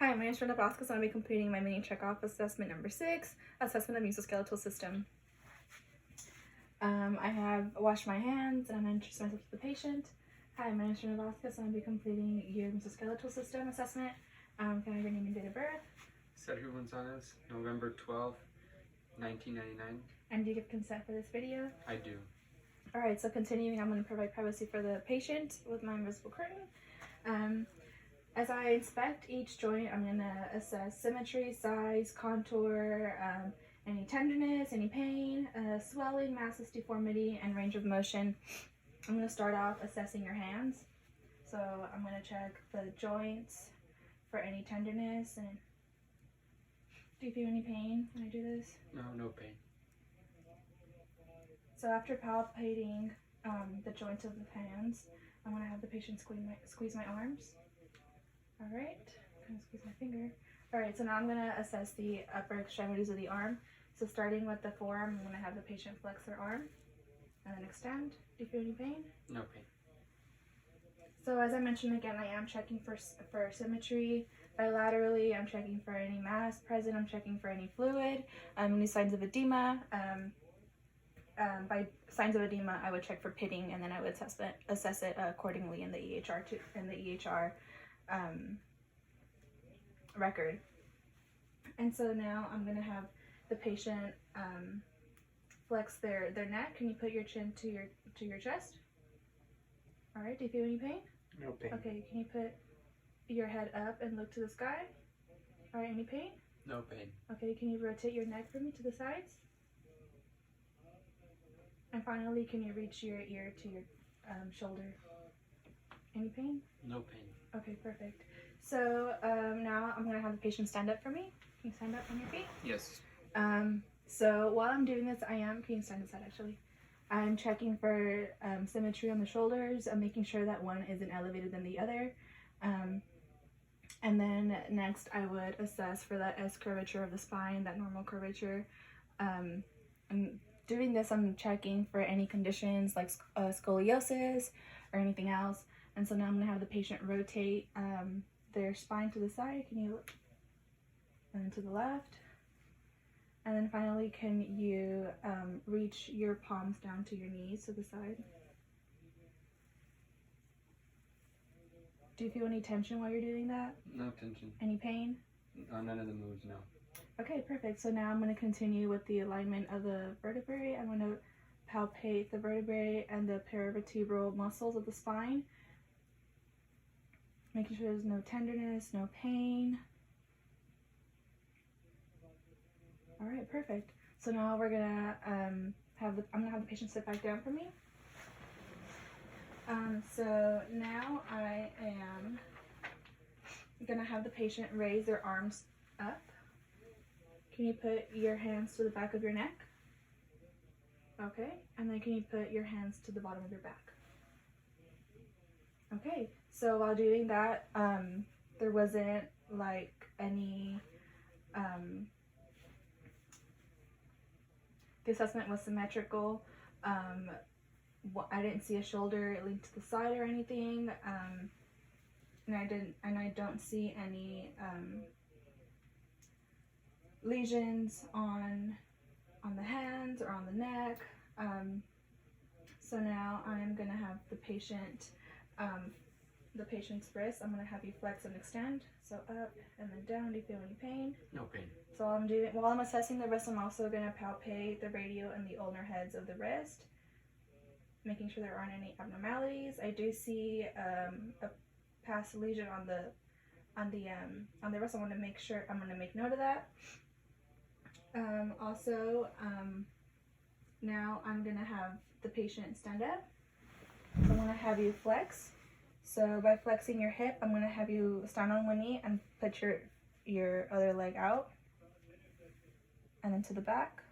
Hi, my name is Brenda Vasquez, and I'll be completing my mini checkoff assessment number 6, assessment of musculoskeletal system. I have washed my hands and I'm introduced myself to the patient. Hi, my name is Brenda Vasquez, and I'll be completing your musculoskeletal system assessment. Can I have your name and date of birth? Sergio Gonzalez, November 12th, 1999. And do you give consent for this video? I do. Alright, so continuing, I'm going to provide privacy for the patient with my invisible curtain. As I inspect each joint, I'm going to assess symmetry, size, contour, any tenderness, any pain, swelling, masses, deformity, and range of motion. I'm going to start off assessing your hands. So I'm going to check the joints for any tenderness. And do you feel any pain when I do this? No pain. So after palpating the joints of the hands, I'm going to have the patient squeeze my arms. Alright, kind of squeeze my finger. Alright, so now I'm going to assess the upper extremities of the arm. So starting with the forearm, I'm going to have the patient flex their arm and then extend. Do you feel any pain? No pain. So as I mentioned again, I am checking for symmetry. Bilaterally, I'm checking for any mass present. I'm checking for any fluid, any signs of edema. By signs of edema, I would check for pitting, and then I would assess it accordingly in the EHR record. And so now I'm going to have the patient flex their neck. Can you put your chin to your chest? All right. Do you feel any pain? No pain. Okay. Can you put your head up and look to the sky? All right. Any pain? No pain. Okay. Can you rotate your neck for me to the sides? And finally, can you reach your ear to your shoulder? Any pain? No pain. Okay, perfect. So now I'm going to have the patient stand up for me. Can you stand up on your feet? Yes. So while I'm doing this, can you stand aside actually? I'm checking for symmetry on the shoulders. I'm making sure that one isn't elevated than the other. And then next I would assess for that S curvature of the spine, that normal curvature. I'm doing this, I'm checking for any conditions like scoliosis or anything else. And so now I'm going to have the patient rotate their spine to the side. Can you look? And then to the left. And then finally, can you reach your palms down to your knees to the side? Do you feel any tension while you're doing that? No tension. Any pain? None of the moves, no. Okay, perfect. So now I'm going to continue with the alignment of the vertebrae. I'm going to palpate the vertebrae and the paravertebral muscles of the spine. Making sure there's no tenderness, no pain. All right, perfect. So now we're gonna I'm gonna have the patient sit back down for me. So now I am gonna have the patient raise their arms up. Can you put your hands to the back of your neck? Okay, and then can you put your hands to the bottom of your back? Okay, so while doing that, there wasn't like any, the assessment was symmetrical. I didn't see a shoulder linked to the side or anything, and I don't see any lesions on the hands or on the neck. So now I'm gonna have the patient's wrist. I'm gonna have you flex and extend. So up and then down. Do you feel any pain? No pain. So while I'm assessing the wrist, I'm also gonna palpate the radial and the ulnar heads of the wrist, making sure there aren't any abnormalities. I do see a past lesion on the wrist. I'm gonna make note of that. Now I'm gonna have the patient stand up. So I'm gonna have you flex. So by flexing your hip, I'm gonna have you stand on one knee and put your other leg out, and then to the back.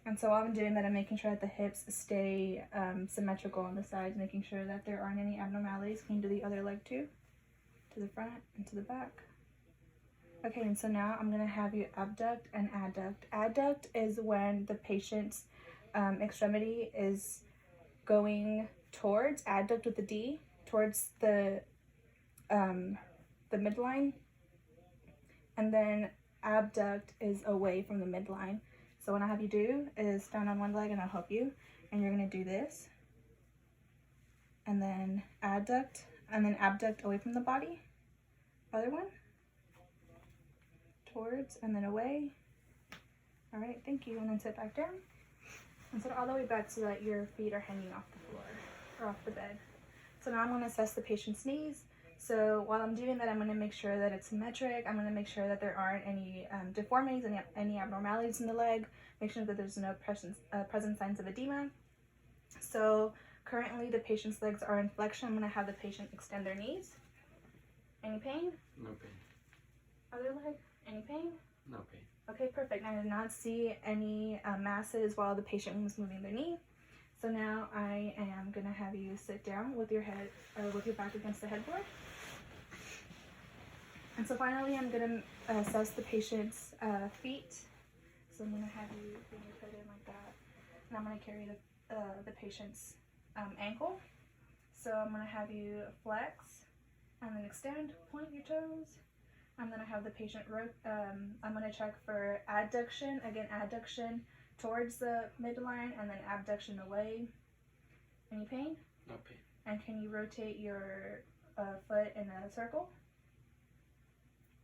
And so while I'm doing that, I'm making sure that the hips stay symmetrical on the sides, making sure that there aren't any abnormalities. Can you do the other leg too? To the front and to the back. Okay, and so now I'm gonna have you abduct and adduct. Adduct is when the patient's extremity is going towards, adduct with the D, towards the the midline, and then abduct is away from the midline. So what I have you do is stand on one leg and I'll help you, and you're going to do this, and then adduct, and then abduct away from the body. Other one, towards, and then away. All right, thank you. And then sit back down and sit all the way back so that your feet are hanging off the floor or off the bed. So now I'm going to assess the patient's knees. So while I'm doing that, I'm going to make sure that it's symmetric. I'm going to make sure that there aren't any deformities, any abnormalities in the leg. Make sure that there's no present signs of edema. So currently the patient's legs are in flexion. I'm going to have the patient extend their knees. Any pain? No pain. Other leg? Any pain? No pain. Okay, perfect. I did not see any masses while the patient was moving their knee. So now I am gonna have you sit down with your head, with your back against the headboard. And so finally, I'm gonna assess the patient's feet. So I'm gonna have you bring your foot in like that, and I'm gonna carry the patient's ankle. So I'm gonna have you flex, and then extend, point your toes. I'm gonna have the patient I'm gonna check for adduction. Again, adduction towards the midline, and then abduction away. Any pain? No pain. And can you rotate your foot in a circle?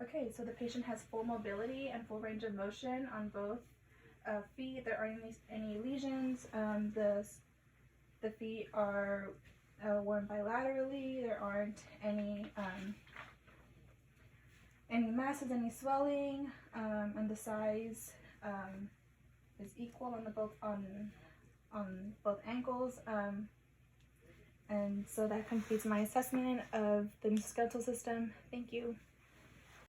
Okay, so the patient has full mobility and full range of motion on both feet. There aren't any lesions. The feet are worn bilaterally. There aren't any masses, any swelling, and the size is equal on both ankles. And so that completes my assessment of the musculoskeletal system. Thank you.